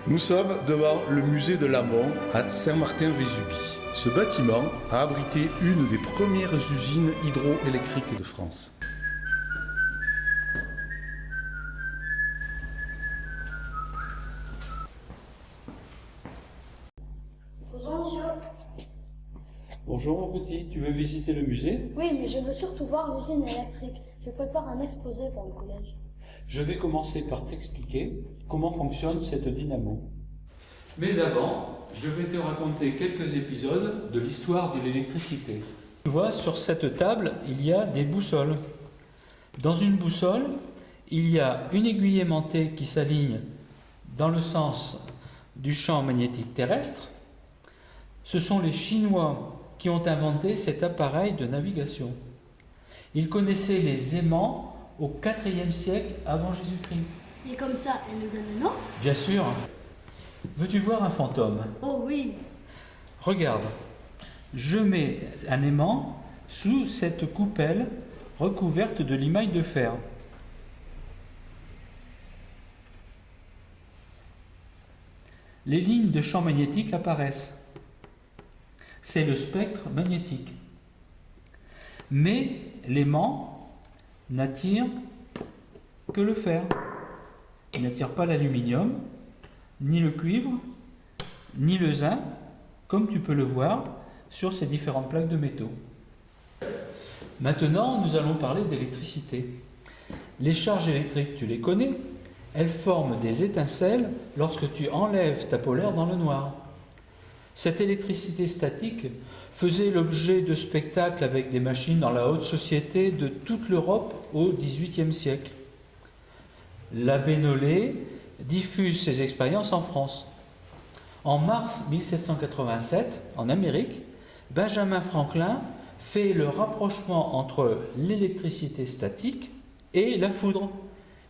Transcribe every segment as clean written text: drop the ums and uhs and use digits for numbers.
Nous sommes devant le musée de l'Amont à Saint-Martin-Vésubie. Ce bâtiment a abrité une des premières usines hydroélectriques de France. Bonjour monsieur. Bonjour mon petit, tu veux visiter le musée? Oui, mais je veux surtout voir l'usine électrique. Je prépare un exposé pour le collège. Je vais commencer par t'expliquer comment fonctionne cette dynamo. Mais avant, je vais te raconter quelques épisodes de l'histoire de l'électricité. Tu vois, sur cette table, il y a des boussoles. Dans une boussole, il y a une aiguille aimantée qui s'aligne dans le sens du champ magnétique terrestre. Ce sont les Chinois qui ont inventé cet appareil de navigation. Ils connaissaient les aimants au IVe siècle avant Jésus-Christ. Et comme ça, elle nous donne le nord? Bien sûr. Veux-tu voir un fantôme? Oh oui. Regarde, je mets un aimant sous cette coupelle recouverte de limaille de fer. Les lignes de champ magnétique apparaissent. C'est le spectre magnétique. Mais l'aimant n'attire que le fer. Il n'attire pas l'aluminium, ni le cuivre, ni le zinc, comme tu peux le voir sur ces différentes plaques de métaux. Maintenant, nous allons parler d'électricité. Les charges électriques, tu les connais, elles forment des étincelles lorsque tu enlèves ta polaire dans le noir. Cette électricité statique faisait l'objet de spectacles avec des machines dans la haute société de toute l'Europe au XVIIIe siècle. L'abbé Nollet diffuse ses expériences en France. En mars 1787, en Amérique, Benjamin Franklin fait le rapprochement entre l'électricité statique et la foudre.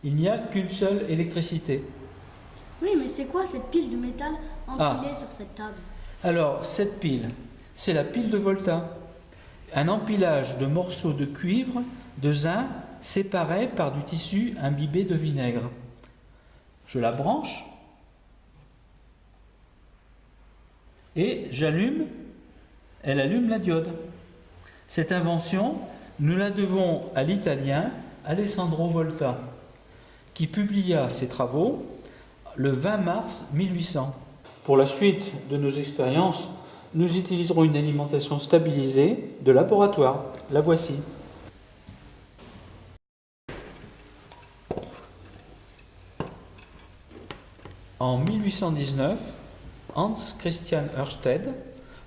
Il n'y a qu'une seule électricité. Oui, mais c'est quoi cette pile de métal empilée sur cette table? Alors, cette pile, c'est la pile de Volta. Un empilage de morceaux de cuivre, de zinc, séparés par du tissu imbibé de vinaigre. Je la branche et j'allume, elle allume la diode. Cette invention, nous la devons à l'italien Alessandro Volta, qui publia ses travaux le 20 mars 1800. Pour la suite de nos expériences, nous utiliserons une alimentation stabilisée de laboratoire. La voici. En 1819, Hans Christian Ørsted,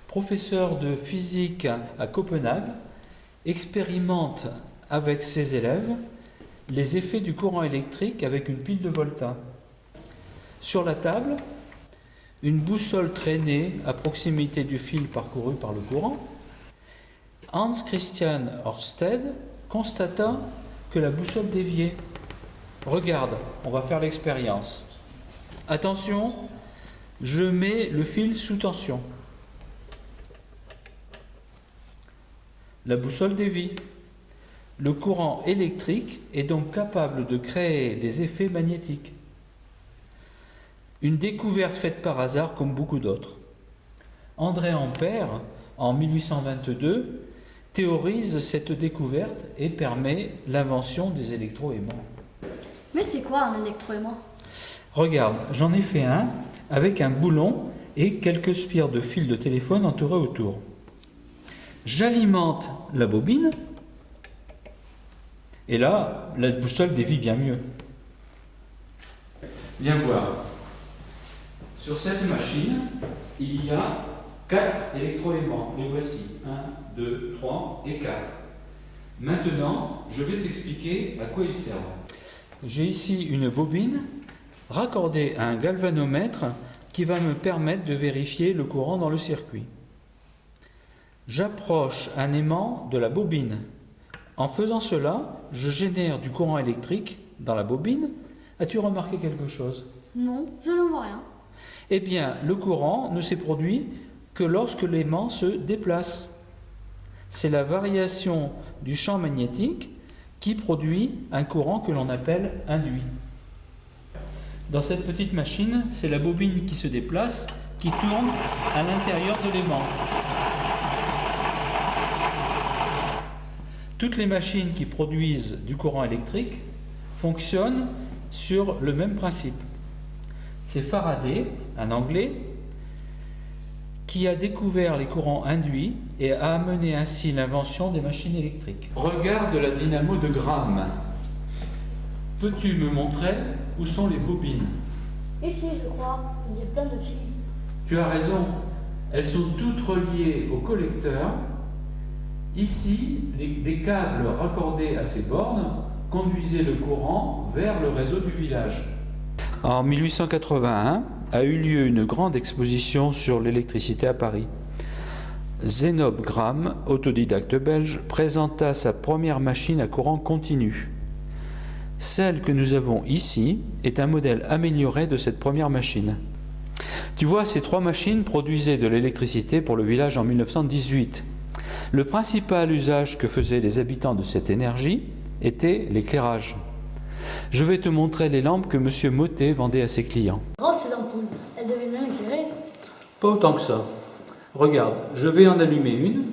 professeur de physique à Copenhague, expérimente avec ses élèves les effets du courant électrique avec une pile de Volta. Sur la table, une boussole traînée à proximité du fil parcouru par le courant. Hans Christian Ørsted constata que la boussole déviait. Regarde, on va faire l'expérience. Attention, je mets le fil sous tension. La boussole dévie. Le courant électrique est donc capable de créer des effets magnétiques. Une découverte faite par hasard comme beaucoup d'autres. André Ampère, en 1822, théorise cette découverte et permet l'invention des électroaimants. Mais c'est quoi un électroaimant? Regarde, j'en ai fait un avec un boulon et quelques spires de fil de téléphone entourés autour. J'alimente la bobine et là, la boussole dévie bien mieux. Viens voir. Sur cette machine, il y a 4 électroaimants. Les voici. 1, 2, 3 et 4. Maintenant, je vais t'expliquer à quoi ils servent. J'ai ici une bobine raccordée à un galvanomètre qui va me permettre de vérifier le courant dans le circuit. J'approche un aimant de la bobine. En faisant cela, je génère du courant électrique dans la bobine. As-tu remarqué quelque chose? Non, je ne vois rien. Eh bien, le courant ne s'est produit que lorsque l'aimant se déplace. C'est la variation du champ magnétique qui produit un courant que l'on appelle induit. Dans cette petite machine, c'est la bobine qui se déplace, qui tourne à l'intérieur de l'aimant. Toutes les machines qui produisent du courant électrique fonctionnent sur le même principe. C'est Faraday, un Anglais, qui a découvert les courants induits et a amené ainsi l'invention des machines électriques. Regarde la dynamo de Gramme. Peux-tu me montrer où sont les bobines? Ici, je crois, il y a plein de fils. Tu as raison, elles sont toutes reliées au collecteur. Ici, des câbles raccordés à ces bornes conduisaient le courant vers le réseau du village. En 1881 a eu lieu une grande exposition sur l'électricité à Paris. Zénobe Gramme, autodidacte belge, présenta sa première machine à courant continu. Celle que nous avons ici est un modèle amélioré de cette première machine. Tu vois, ces trois machines produisaient de l'électricité pour le village en 1918. Le principal usage que faisaient les habitants de cette énergie était l'éclairage. Je vais te montrer les lampes que M. Mottet vendait à ses clients. Grandes ces ampoules, elles devaient bien éclairer. Pas autant que ça. Regarde, je vais en allumer une.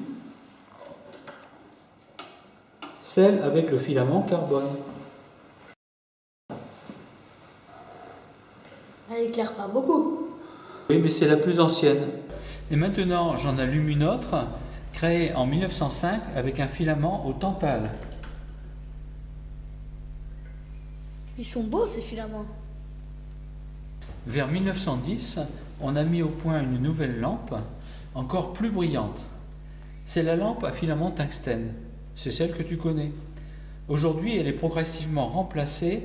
Celle avec le filament carbone. Elle éclaire pas beaucoup. Oui, mais c'est la plus ancienne. Et maintenant, j'en allume une autre, créée en 1905 avec un filament au tantale. Ils sont beaux ces filaments. Vers 1910, on a mis au point une nouvelle lampe, encore plus brillante. C'est la lampe à filament tungstène. C'est celle que tu connais. Aujourd'hui, elle est progressivement remplacée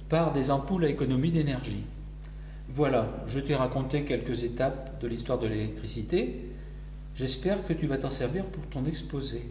par des ampoules à économie d'énergie. Voilà, je t'ai raconté quelques étapes de l'histoire de l'électricité. J'espère que tu vas t'en servir pour ton exposé.